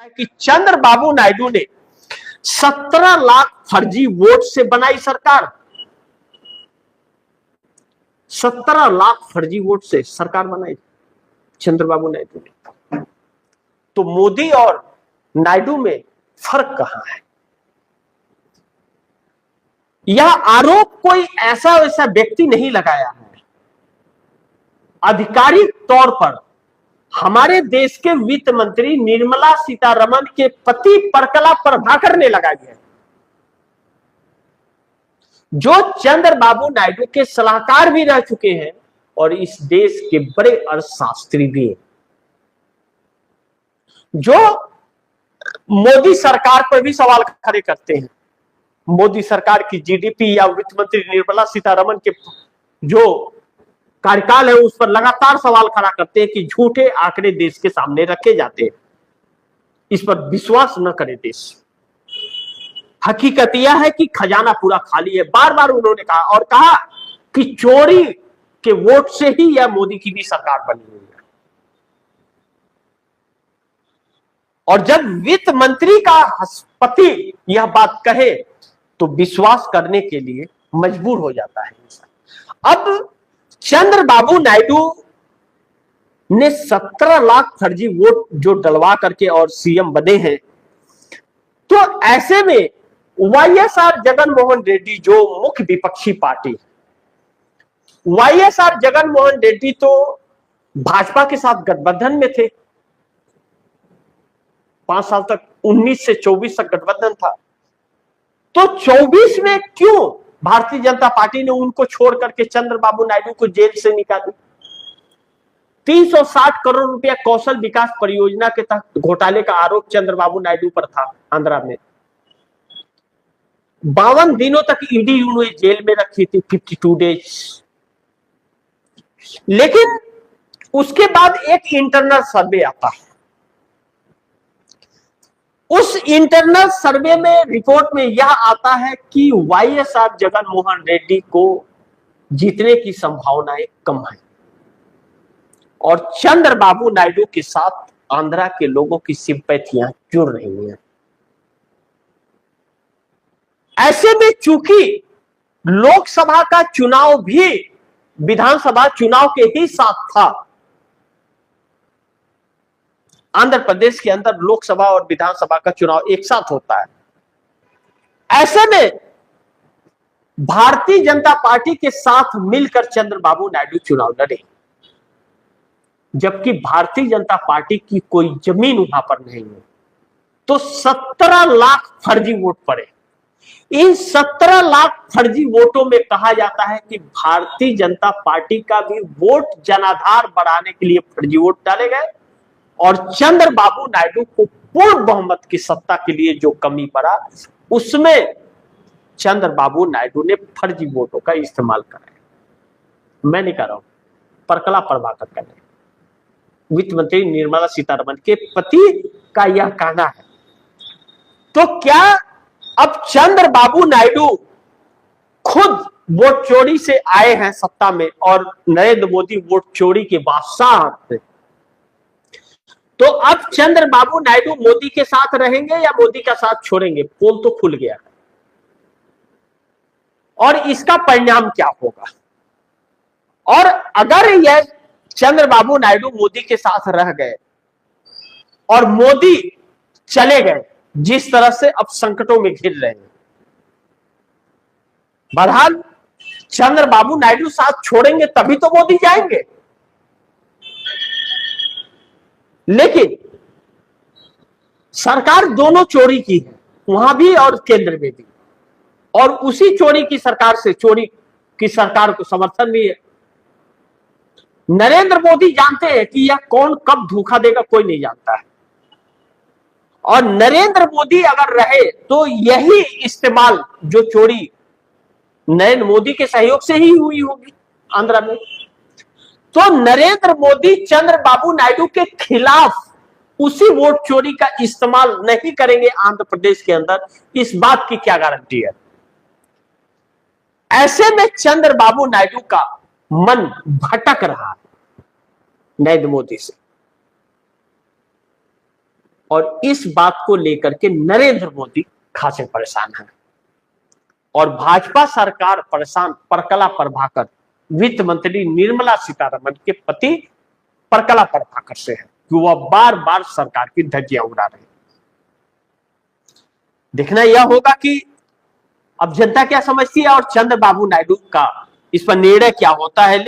है कि चंद्रबाबू नायडू ने 17 लाख फर्जी वोट से बनाई सरकार। 17 लाख फर्जी वोट से सरकार बनाई चंद्रबाबू नायडू ने। तो मोदी और नायडू में फर्क कहां है? यह आरोप कोई ऐसा वैसा व्यक्ति नहीं लगाया है। आधिकारिक तौर पर हमारे देश के वित्त मंत्री निर्मला सीतारमण के पति परकला प्रभाकर ने लगाई है, जो चंद्रबाबू नायडू के सलाहकार भी रह चुके हैं और इस देश के बड़े अर्थशास्त्री भी हैं, जो मोदी सरकार पर भी सवाल खड़े करते हैं। मोदी सरकार की जीडीपी या वित्त मंत्री निर्मला सीतारमण के जो कार्यकाल है उस पर लगातार सवाल खड़ा करते हैं कि झूठे आंकड़े देश के सामने रखे जाते हैं, इस पर विश्वास न करे देश। हकीकत यह है कि खजाना पूरा खाली है। बार बार उन्होंने कहा और कहा कि चोरी के वोट से ही यह मोदी की भी सरकार बनी हुई है। और जब वित्त मंत्री का पति यह बात कहे तो विश्वास करने के लिए मजबूर हो जाता है। अब चंद्रबाबू नायडू ने 17 लाख फर्जी वोट जो डलवा करके और सीएम बने हैं, तो ऐसे में वाईएसआर जगन मोहन रेड्डी जो मुख्य विपक्षी पार्टी, वाईएसआर जगन मोहन रेड्डी तो भाजपा के साथ गठबंधन में थे 5 साल तक, 19 से 24 तक गठबंधन था। तो 24 में क्यों भारतीय जनता पार्टी ने उनको छोड़ करके चंद्रबाबू नायडू को जेल से निकाली? 360 करोड़ रुपया कौशल विकास परियोजना के तहत घोटाले का आरोप चंद्रबाबू नायडू पर था आंध्रा में। 52 दिनों तक ईडी उन्हें जेल में रखी थी, 52 डेज। लेकिन उसके बाद एक इंटरनल सर्वे आता है। उस इंटरनल सर्वे में रिपोर्ट में यह आता है कि वाईएसआर जगन मोहन रेड्डी को जीतने की संभावनाएं कम है और चंद्रबाबू नायडू के साथ आंध्रा के लोगों की सिंपैथियां जुड़ रही हैं। ऐसे में चूंकि लोकसभा का चुनाव भी विधानसभा चुनाव के ही साथ था, आंध्र प्रदेश के अंदर लोकसभा और विधानसभा का चुनाव एक साथ होता है। ऐसे में भारतीय जनता पार्टी के साथ मिलकर चंद्रबाबू नायडू चुनाव लड़े, जबकि भारतीय जनता पार्टी की कोई जमीन वहां पर नहीं है। तो 17 लाख फर्जी वोट पड़े। इन 17 लाख फर्जी वोटों में कहा जाता है कि भारतीय जनता पार्टी का भी वोट जनाधार बढ़ाने के लिए फर्जी वोट डाले गए और चंद्रबाबू नायडू को पूर्ण बहुमत की सत्ता के लिए जो कमी पड़ा उसमें चंद्रबाबू नायडू ने फर्जी वोटों का इस्तेमाल करा। मैं नहीं कर रहा हूं, परकला प्रभाकर कर रहे, वित्त मंत्री निर्मला सीतारमण के पति का यह कहना है। तो क्या अब चंद्रबाबू नायडू खुद वोट चोरी से आए हैं सत्ता में और नरेंद्र मोदी वोट चोरी के बादशाह थे? तो अब चंद्रबाबू नायडू मोदी के साथ रहेंगे या मोदी का साथ छोड़ेंगे? पोल तो खुल गया है और इसका परिणाम क्या होगा? और अगर यह चंद्रबाबू नायडू मोदी के साथ रह गए और मोदी चले गए, जिस तरह से अब संकटों में घिर रहे हैं, बहरहाल चंद्रबाबू नायडू साथ छोड़ेंगे तभी तो मोदी जाएंगे। लेकिन सरकार दोनों चोरी की है, वहां भी और केंद्र में भी, और उसी चोरी की सरकार से चोरी की सरकार को समर्थन भी है। नरेंद्र मोदी जानते हैं कि यह कौन कब धोखा देगा, कोई नहीं जानता है। और नरेंद्र मोदी अगर रहे तो यही इस्तेमाल जो चोरी नरेंद्र मोदी के सहयोग से ही हुई होगी आंध्रा में, तो नरेंद्र मोदी चंद्रबाबू नायडू के खिलाफ उसी वोट चोरी का इस्तेमाल नहीं करेंगे आंध्र प्रदेश के अंदर, इस बात की क्या गारंटी है? ऐसे में चंद्रबाबू नायडू का मन भटक रहा है नरेंद्र मोदी से। और इस बात को लेकर के नरेंद्र मोदी खासे परेशान हैं और भाजपा सरकार परेशान परकला प्रभाकर वित्त मंत्री निर्मला सीतारमण के पति परकला प्रभाकर से है कि वह बार बार सरकार की धज्जियां उड़ा रहे हैं। देखना यह होगा कि अब जनता क्या समझती है और चंद्रबाबू नायडू का इस पर निर्णय क्या होता है।